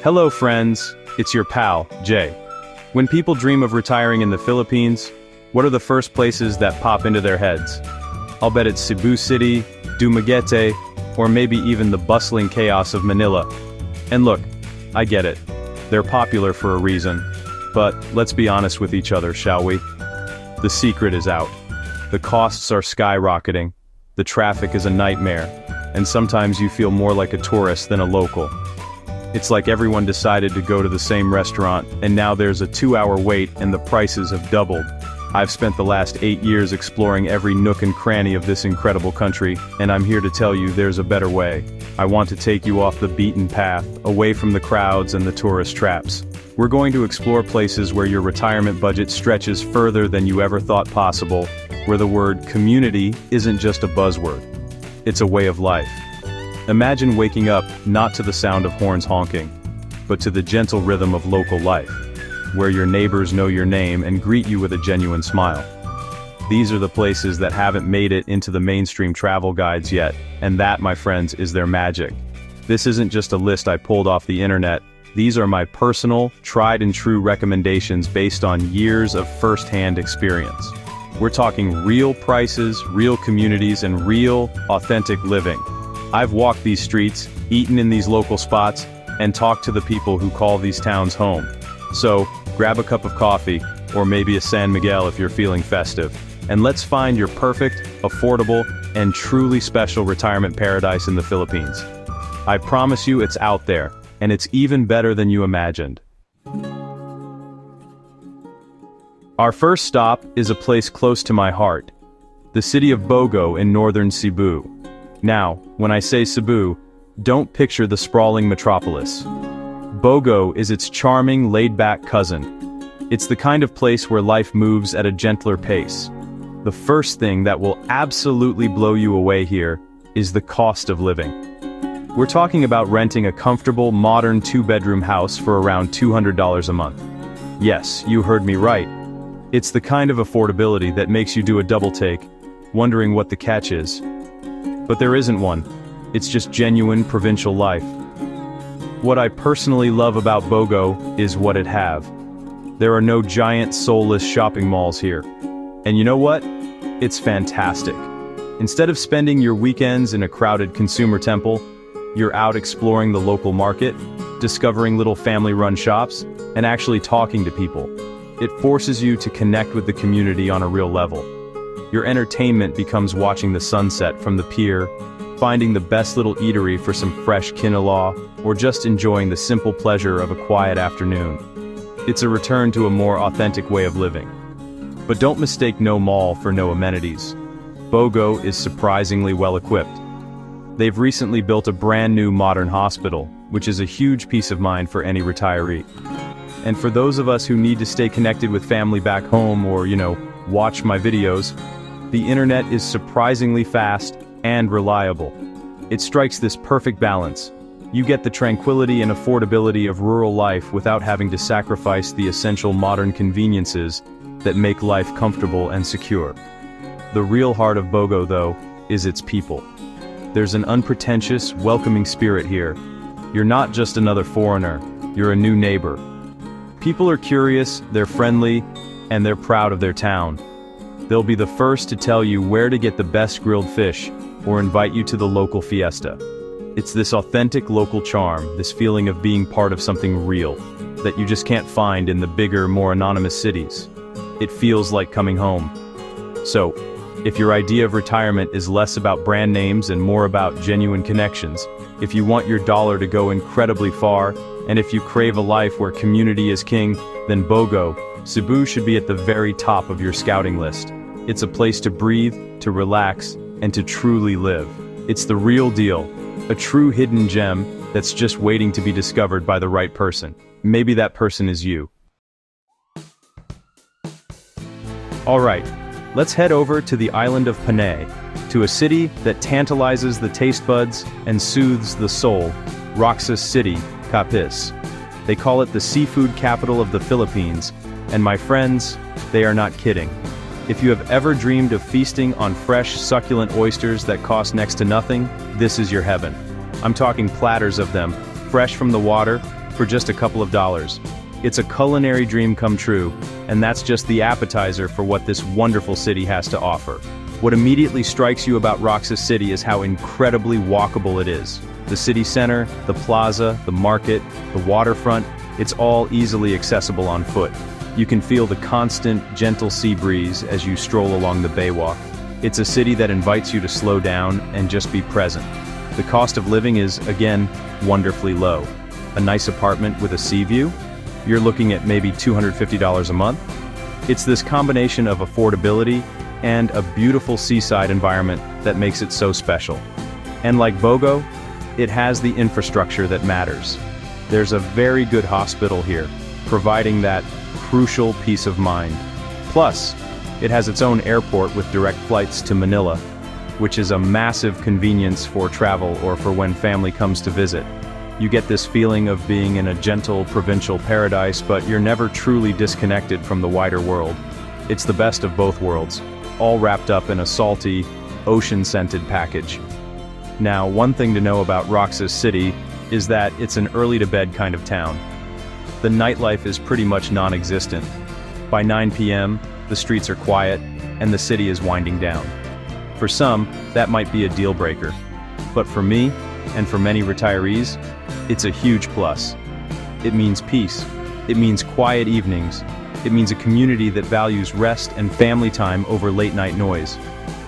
Hello friends, it's your pal, Jay. When people dream of retiring in the Philippines, what are the first places that pop into their heads? I'll bet it's Cebu City, Dumaguete, or maybe even the bustling chaos of Manila. And look, I get it. They're popular for a reason. But let's be honest with each other, shall we? The secret is out. The costs are skyrocketing, the traffic is a nightmare, and sometimes you feel more like a tourist than a local. It's like everyone decided to go to the same restaurant, and now there's a 2-hour wait and the prices have doubled. I've spent the last 8 years exploring every nook and cranny of this incredible country, and I'm here to tell you there's a better way. I want to take you off the beaten path, away from the crowds and the tourist traps. We're going to explore places where your retirement budget stretches further than you ever thought possible, where the word community isn't just a buzzword. It's a way of life. Imagine waking up not to the sound of horns honking, but to the gentle rhythm of local life, where your neighbors know your name and greet you with a genuine smile. These are the places that haven't made it into the mainstream travel guides yet, and that, my friends, is their magic. This isn't just a list I pulled off the internet. These are my personal, tried and true recommendations based on years of first-hand experience. We're talking real prices, real communities, and real, authentic living. I've walked these streets, eaten in these local spots, and talked to the people who call these towns home. So, grab a cup of coffee, or maybe a San Miguel if you're feeling festive, and let's find your perfect, affordable, and truly special retirement paradise in the Philippines. I promise you it's out there, and it's even better than you imagined. Our first stop is a place close to my heart, the city of Bogo in northern Cebu. Now, when I say Cebu, don't picture the sprawling metropolis. Bogo is its charming, laid-back cousin. It's the kind of place where life moves at a gentler pace. The first thing that will absolutely blow you away here is the cost of living. We're talking about renting a comfortable, modern 2-bedroom house for around $200 a month. Yes, you heard me right. It's the kind of affordability that makes you do a double take, wondering what the catch is. But there isn't one. It's just genuine provincial life. What I personally love about Bogo is what it have. There are no giant soulless shopping malls here. And you know what? It's fantastic. Instead of spending your weekends in a crowded consumer temple, you're out exploring the local market, discovering little family-run shops, and actually talking to people. It forces you to connect with the community on a real level. Your entertainment becomes watching the sunset from the pier, finding the best little eatery for some fresh kinalaw, or just enjoying the simple pleasure of a quiet afternoon. It's a return to a more authentic way of living. But don't mistake no mall for no amenities. Bogo is surprisingly well equipped. They've recently built a brand new modern hospital, which is a huge peace of mind for any retiree. And for those of us who need to stay connected with family back home or, watch my videos, the internet is surprisingly fast and reliable. It strikes this perfect balance. You get the tranquility and affordability of rural life without having to sacrifice the essential modern conveniences that make life comfortable and secure. The real heart of Bogo, though, is its people. There's an unpretentious, welcoming spirit here. You're not just another foreigner, you're a new neighbor. People are curious, they're friendly, and they're proud of their town. They'll be the first to tell you where to get the best grilled fish, or invite you to the local fiesta. It's this authentic local charm, this feeling of being part of something real, that you just can't find in the bigger, more anonymous cities. It feels like coming home. So, if your idea of retirement is less about brand names and more about genuine connections, if you want your dollar to go incredibly far, and if you crave a life where community is king, then Bogo, Cebu should be at the very top of your scouting list. It's a place to breathe, to relax, and to truly live. It's the real deal, a true hidden gem that's just waiting to be discovered by the right person. Maybe that person is you. Alright, let's head over to the island of Panay, to a city that tantalizes the taste buds and soothes the soul, Roxas City, Capiz. They call it the seafood capital of the Philippines, and my friends, they are not kidding. If you have ever dreamed of feasting on fresh, succulent oysters that cost next to nothing, this is your heaven. I'm talking platters of them, fresh from the water, for just a couple of dollars. It's a culinary dream come true, and that's just the appetizer for what this wonderful city has to offer. What immediately strikes you about Roxas City is how incredibly walkable it is. The city center, the plaza, the market, the waterfront, it's all easily accessible on foot. You can feel the constant, gentle sea breeze as you stroll along the Baywalk. It's a city that invites you to slow down and just be present. The cost of living is, again, wonderfully low. A nice apartment with a sea view? You're looking at maybe $250 a month. It's this combination of affordability and a beautiful seaside environment that makes it so special. And like Bogo, it has the infrastructure that matters. There's a very good hospital here, providing that crucial peace of mind. Plus, it has its own airport with direct flights to Manila, which is a massive convenience for travel or for when family comes to visit. You get this feeling of being in a gentle provincial paradise, but you're never truly disconnected from the wider world. It's the best of both worlds, all wrapped up in a salty, ocean-scented package. Now, one thing to know about Roxas City is that it's an early-to-bed kind of town. The nightlife is pretty much non-existent. By 9 p.m., the streets are quiet, and the city is winding down. For some, that might be a deal breaker. But for me, and for many retirees, it's a huge plus. It means peace. It means quiet evenings. It means a community that values rest and family time over late-night noise.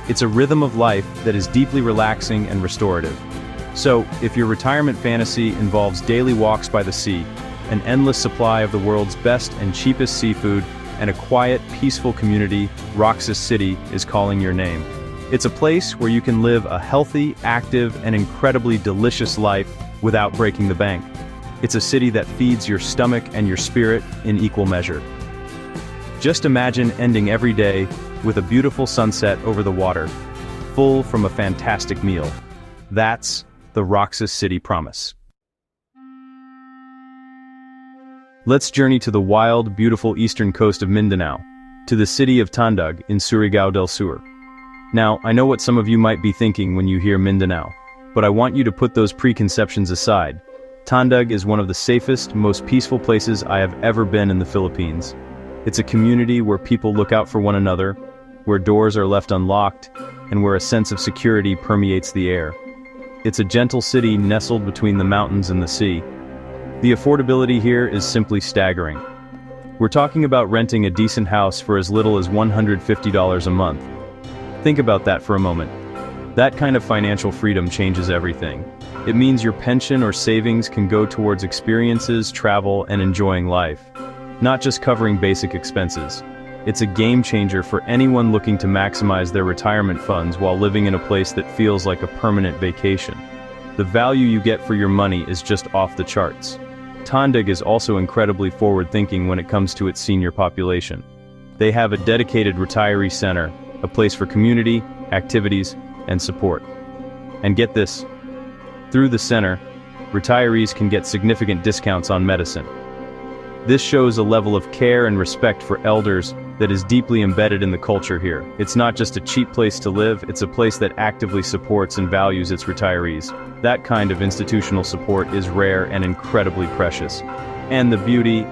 It's a rhythm of life that is deeply relaxing and restorative. So, if your retirement fantasy involves daily walks by the sea, an endless supply of the world's best and cheapest seafood, and a quiet, peaceful community, Roxas City is calling your name. It's a place where you can live a healthy, active, and incredibly delicious life without breaking the bank. It's a city that feeds your stomach and your spirit in equal measure. Just imagine ending every day with a beautiful sunset over the water, full from a fantastic meal. That's the Roxas City promise. Let's journey to the wild, beautiful eastern coast of Mindanao, to the city of Tandag in Surigao del Sur. Now, I know what some of you might be thinking when you hear Mindanao, but I want you to put those preconceptions aside. Tandag is one of the safest, most peaceful places I have ever been in the Philippines. It's a community where people look out for one another, where doors are left unlocked, and where a sense of security permeates the air. It's a gentle city nestled between the mountains and the sea. The affordability here is simply staggering. We're talking about renting a decent house for as little as $150 a month. Think about that for a moment. That kind of financial freedom changes everything. It means your pension or savings can go towards experiences, travel, and enjoying life, not just covering basic expenses. It's a game changer for anyone looking to maximize their retirement funds while living in a place that feels like a permanent vacation. The value you get for your money is just off the charts. Tandag is also incredibly forward-thinking when it comes to its senior population. They have a dedicated retiree center, a place for community, activities, and support. And get this, through the center, retirees can get significant discounts on medicine. This shows a level of care and respect for elders that is deeply embedded in the culture here. It's not just a cheap place to live, it's a place that actively supports and values its retirees. That kind of institutional support is rare and incredibly precious. And the beauty,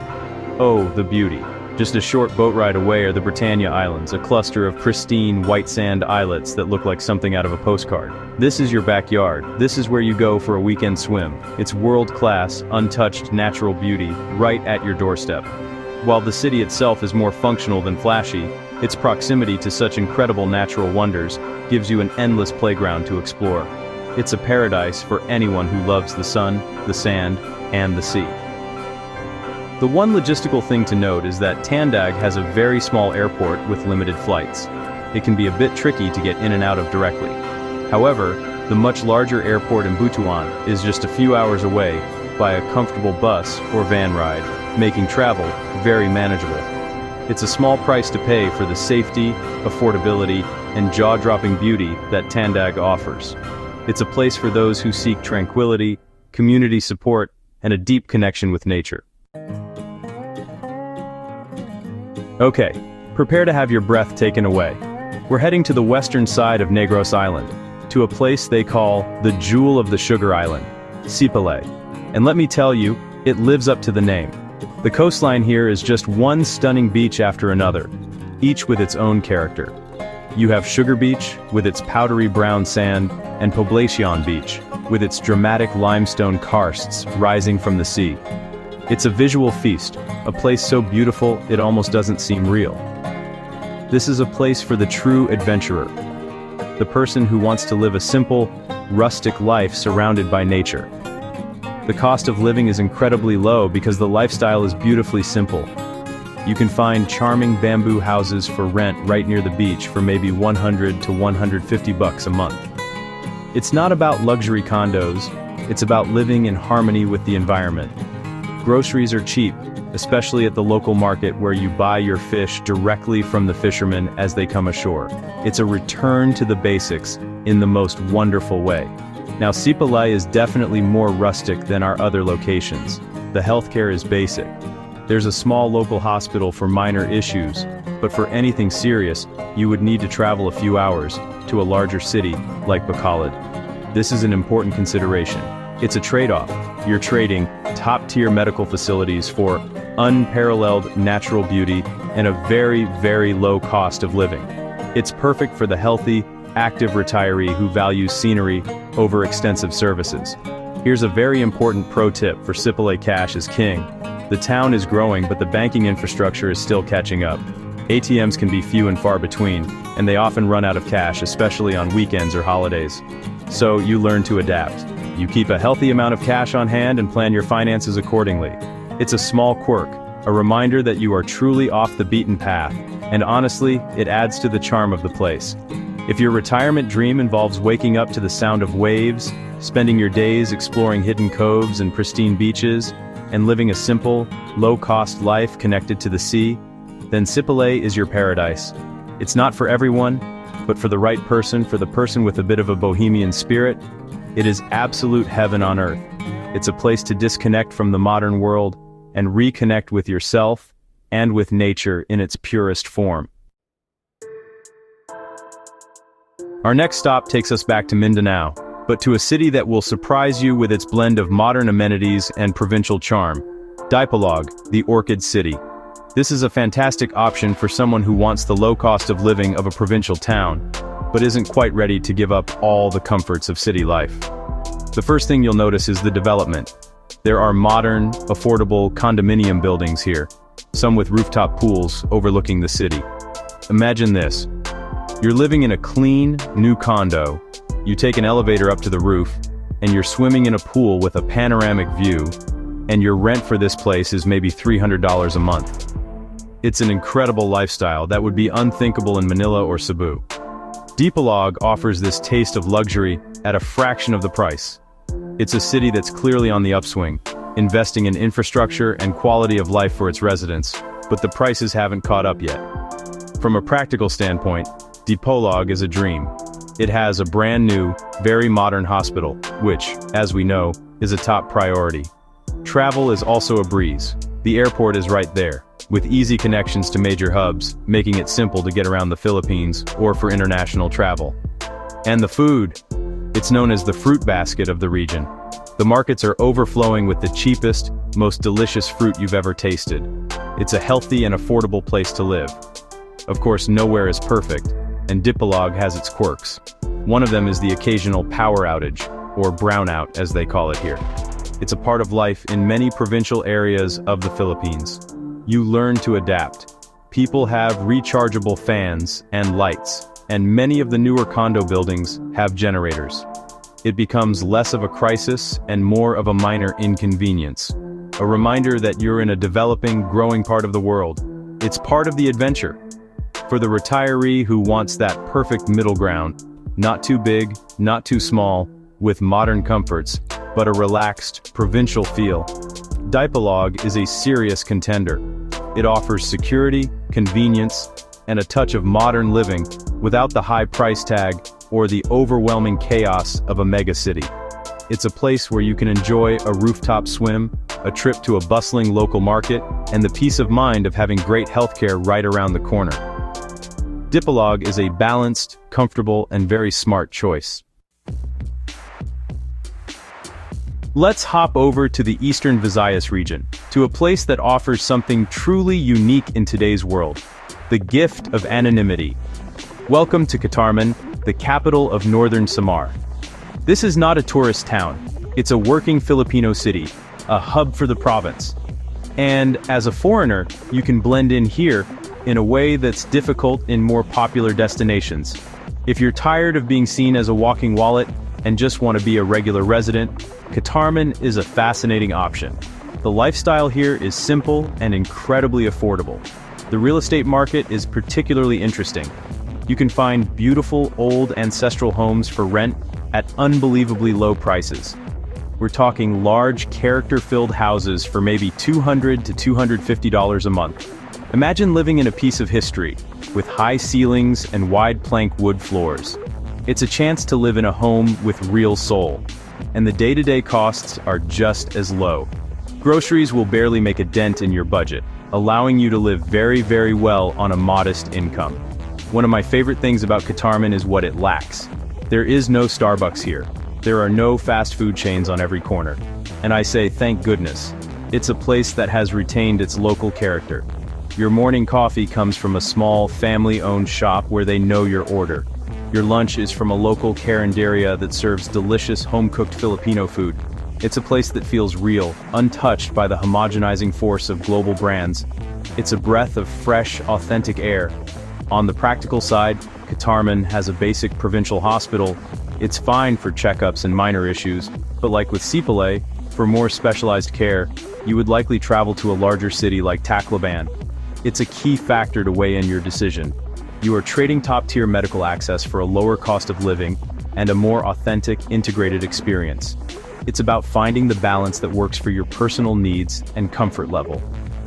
oh, the beauty. Just a short boat ride away are the Britannia Islands, a cluster of pristine white sand islets that look like something out of a postcard. This is your backyard. This is where you go for a weekend swim. It's world-class, untouched natural beauty right at your doorstep. While the city itself is more functional than flashy, its proximity to such incredible natural wonders gives you an endless playground to explore. It's a paradise for anyone who loves the sun, the sand, and the sea. The one logistical thing to note is that Tandag has a very small airport with limited flights. It can be a bit tricky to get in and out of directly. However, the much larger airport in Butuan is just a few hours away by a comfortable bus or van ride, making travel very manageable. It's a small price to pay for the safety, affordability, and jaw-dropping beauty that Tandag offers. It's a place for those who seek tranquility, community support, and a deep connection with nature. Okay, prepare to have your breath taken away. We're heading to the western side of Negros Island, to a place they call the Jewel of the Sugar Island, Sipalay. And let me tell you, It lives up to the name. The coastline here is just one stunning beach after another, each with its own character. You have Sugar Beach, with its powdery brown sand, and Poblacion Beach, with its dramatic limestone karsts rising from the sea. It's a visual feast, a place so beautiful it almost doesn't seem real. This is a place for the true adventurer, the person who wants to live a simple, rustic life surrounded by nature. The cost of living is incredibly low because the lifestyle is beautifully simple. You can find charming bamboo houses for rent right near the beach for maybe $100 to $150 a month. It's not about luxury condos, it's about living in harmony with the environment. Groceries are cheap, especially at the local market where you buy your fish directly from the fishermen as they come ashore. It's a return to the basics in the most wonderful way. Now, Sipalay is definitely more rustic than our other locations. The healthcare is basic. There's a small local hospital for minor issues, but for anything serious, you would need to travel a few hours to a larger city like Bacolod. This is an important consideration. It's a trade-off. You're trading top-tier medical facilities for unparalleled natural beauty and a very, very low cost of living. It's perfect for the healthy, active retiree who values scenery over extensive services. Here's a very important pro tip for Sipalay Cash is King. The town is growing, but the banking infrastructure is still catching up. ATMs can be few and far between, and they often run out of cash, especially on weekends or holidays. So you learn to adapt. You keep a healthy amount of cash on hand and plan your finances accordingly. It's a small quirk, a reminder that you are truly off the beaten path, and honestly, it adds to the charm of the place. If your retirement dream involves waking up to the sound of waves, spending your days exploring hidden coves and pristine beaches, and living a simple, low-cost life connected to the sea, then Sipalay is your paradise. It's not for everyone, but for the right person, for the person with a bit of a bohemian spirit, it is absolute heaven on earth. It's a place to disconnect from the modern world and reconnect with yourself and with nature in its purest form. Our next stop takes us back to Mindanao, but to a city that will surprise you with its blend of modern amenities and provincial charm. Dipolog, the Orchid City. This is a fantastic option for someone who wants the low cost of living of a provincial town, but isn't quite ready to give up all the comforts of city life. The first thing you'll notice is the development. There are modern, affordable condominium buildings here, some with rooftop pools overlooking the city. Imagine this. You're living in a clean, new condo. You take an elevator up to the roof, and you're swimming in a pool with a panoramic view, and your rent for this place is maybe $300 a month. It's an incredible lifestyle that would be unthinkable in Manila or Cebu. Dipolog offers this taste of luxury at a fraction of the price. It's a city that's clearly on the upswing, investing in infrastructure and quality of life for its residents, but the prices haven't caught up yet. From a practical standpoint, Dipolog is a dream. It has a brand new, very modern hospital, which, as we know, is a top priority. Travel is also a breeze. The airport is right there, with easy connections to major hubs, making it simple to get around the Philippines or for international travel. And the food. It's known as the fruit basket of the region. The markets are overflowing with the cheapest, most delicious fruit you've ever tasted. It's a healthy and affordable place to live. Of course, nowhere is perfect, and Dipolog has its quirks. One of them is the occasional power outage, or brownout as they call it here. It's a part of life in many provincial areas of the Philippines. You learn to adapt. People have rechargeable fans and lights, and many of the newer condo buildings have generators. It becomes less of a crisis and more of a minor inconvenience. A reminder that you're in a developing, growing part of the world. It's part of the adventure. For the retiree who wants that perfect middle ground, not too big, not too small, with modern comforts, but a relaxed, provincial feel, Dipolog is a serious contender. It offers security, convenience, and a touch of modern living without the high price tag or the overwhelming chaos of a mega city. It's a place where you can enjoy a rooftop swim, a trip to a bustling local market, and the peace of mind of having great healthcare right around the corner. Dipolog is a balanced, comfortable, and very smart choice. Let's hop over to the Eastern Visayas region, to a place that offers something truly unique in today's world: the gift of anonymity. Welcome to Catarman, the capital of Northern Samar. This is not a tourist town, it's a working Filipino city, a hub for the province. And as a foreigner, you can blend in here in a way that's difficult in more popular destinations. If you're tired of being seen as a walking wallet and just want to be a regular resident, Catarman is a fascinating option. The lifestyle here is simple and incredibly affordable. The real estate market is particularly interesting. You can find beautiful old ancestral homes for rent at unbelievably low prices. We're talking large, character-filled houses for maybe $200 to $250 a month. Imagine living in a piece of history, with high ceilings and wide plank wood floors. It's a chance to live in a home with real soul. And the day-to-day costs are just as low. Groceries will barely make a dent in your budget, allowing you to live very, very well on a modest income. One of my favorite things about Catarman is what it lacks. There is no Starbucks here. There are no fast food chains on every corner. And I say thank goodness. It's a place that has retained its local character. Your morning coffee comes from a small, family-owned shop where they know your order. Your lunch is from a local carinderia that serves delicious home-cooked Filipino food. It's a place that feels real, untouched by the homogenizing force of global brands. It's a breath of fresh, authentic air. On the practical side, Catarman has a basic provincial hospital. It's fine for checkups and minor issues, but like with Sipalay, for more specialized care, you would likely travel to a larger city like Tacloban. It's a key factor to weigh in your decision. You are trading top-tier medical access for a lower cost of living and a more authentic, integrated experience. It's about finding the balance that works for your personal needs and comfort level.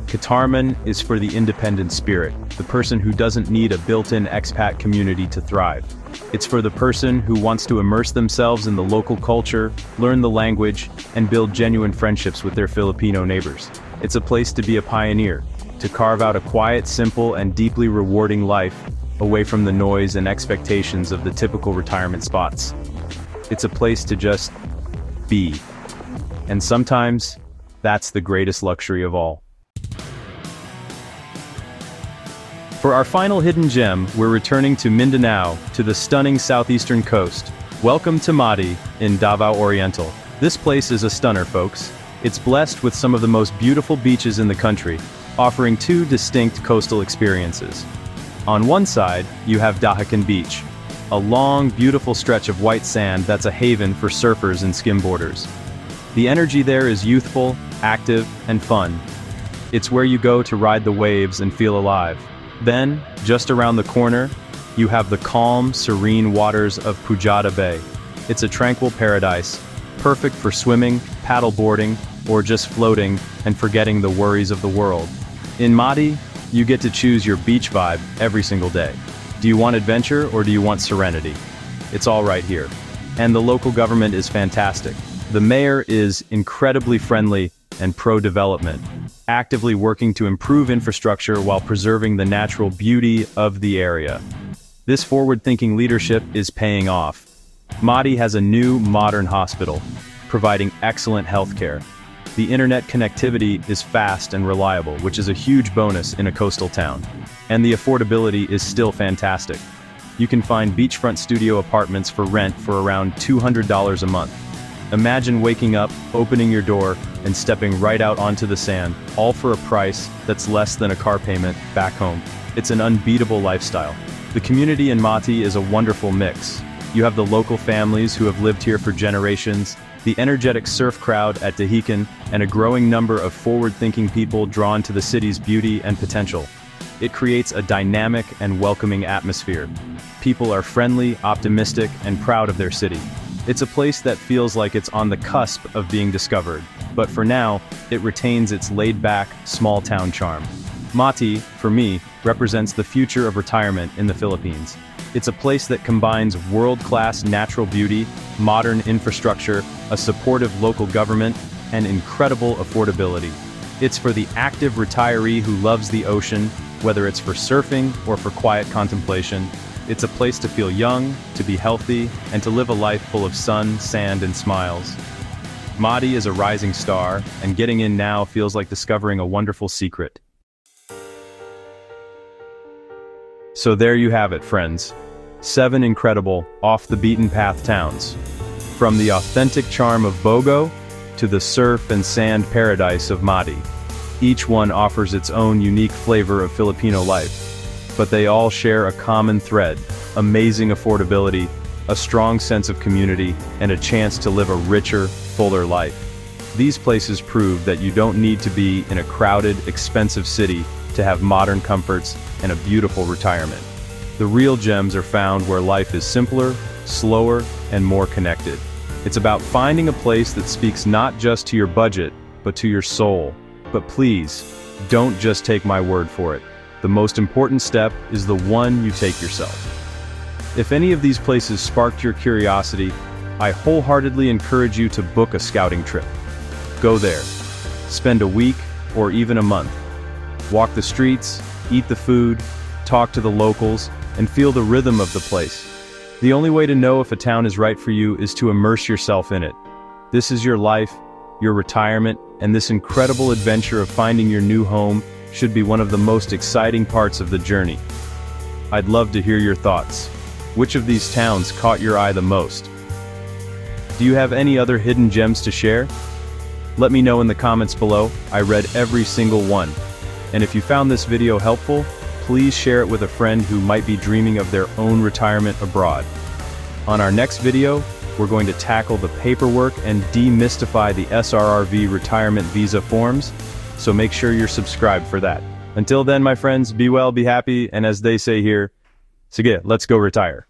Catarman is for the independent spirit, the person who doesn't need a built-in expat community to thrive. It's for the person who wants to immerse themselves in the local culture, learn the language, and build genuine friendships with their Filipino neighbors. It's a place to be a pioneer, to carve out a quiet, simple, and deeply rewarding life, away from the noise and expectations of the typical retirement spots. It's a place to just be. And sometimes, that's the greatest luxury of all. For our final hidden gem, we're returning to Mindanao, to the stunning southeastern coast. Welcome to Mati, in Davao Oriental. This place is a stunner, folks. It's blessed with some of the most beautiful beaches in the country, offering two distinct coastal experiences. On one side, you have Dahacan Beach, a long, beautiful stretch of white sand that's a haven for surfers and skimboarders. The energy there is youthful, active, and fun. It's where you go to ride the waves and feel alive. Then, just around the corner, you have the calm, serene waters of Pujada Bay. It's a tranquil paradise, perfect for swimming, paddleboarding, or just floating and forgetting the worries of the world. In Mati, you get to choose your beach vibe every single day. Do you want adventure or do you want serenity? It's all right here. And the local government is fantastic. The mayor is incredibly friendly and pro-development, actively working to improve infrastructure while preserving the natural beauty of the area. This forward-thinking leadership is paying off. Mati has a new, modern hospital, providing excellent healthcare. The internet connectivity is fast and reliable, which is a huge bonus in a coastal town. And the affordability is still fantastic. You can find beachfront studio apartments for rent for around $200 a month. Imagine waking up, opening your door, and stepping right out onto the sand, all for a price that's less than a car payment back home. It's an unbeatable lifestyle. The community in Mati is a wonderful mix. You have the local families who have lived here for generations, the energetic surf crowd at Dahican, and a growing number of forward-thinking people drawn to the city's beauty and potential. It creates a dynamic and welcoming atmosphere. People are friendly, optimistic, and proud of their city. It's a place that feels like it's on the cusp of being discovered, but for now, it retains its laid-back, small-town charm. Mati, for me, represents the future of retirement in the Philippines. It's a place that combines world-class natural beauty, modern infrastructure, a supportive local government, and incredible affordability. It's for the active retiree who loves the ocean, whether it's for surfing or for quiet contemplation. It's a place to feel young, to be healthy, and to live a life full of sun, sand, and smiles. Madi is a rising star, and getting in now feels like discovering a wonderful secret. So there you have it, friends. 7 incredible, off-the-beaten-path towns. From the authentic charm of Bogo to the surf and sand paradise of Madi. Each one offers its own unique flavor of Filipino life. But they all share a common thread: amazing affordability, a strong sense of community, and a chance to live a richer, fuller life. These places prove that you don't need to be in a crowded, expensive city to have modern comforts and a beautiful retirement. The real gems are found where life is simpler, slower, and more connected. It's about finding a place that speaks not just to your budget, but to your soul. But please, don't just take my word for it. The most important step is the one you take yourself. If any of these places sparked your curiosity, I wholeheartedly encourage you to book a scouting trip. Go there. Spend a week or even a month. Walk the streets, eat the food, talk to the locals, and feel the rhythm of the place. The only way to know if a town is right for you is to immerse yourself in it. This is your life, your retirement, and this incredible adventure of finding your new home should be one of the most exciting parts of the journey. I'd love to hear your thoughts. Which of these towns caught your eye the most? Do you have any other hidden gems to share? Let me know in the comments below. I read every single one. And if you found this video helpful, please share it with a friend who might be dreaming of their own retirement abroad. On our next video, we're going to tackle the paperwork and demystify the SRRV retirement visa forms, so make sure you're subscribed for that. Until then, my friends, be well, be happy, and as they say here, sige, let's go retire.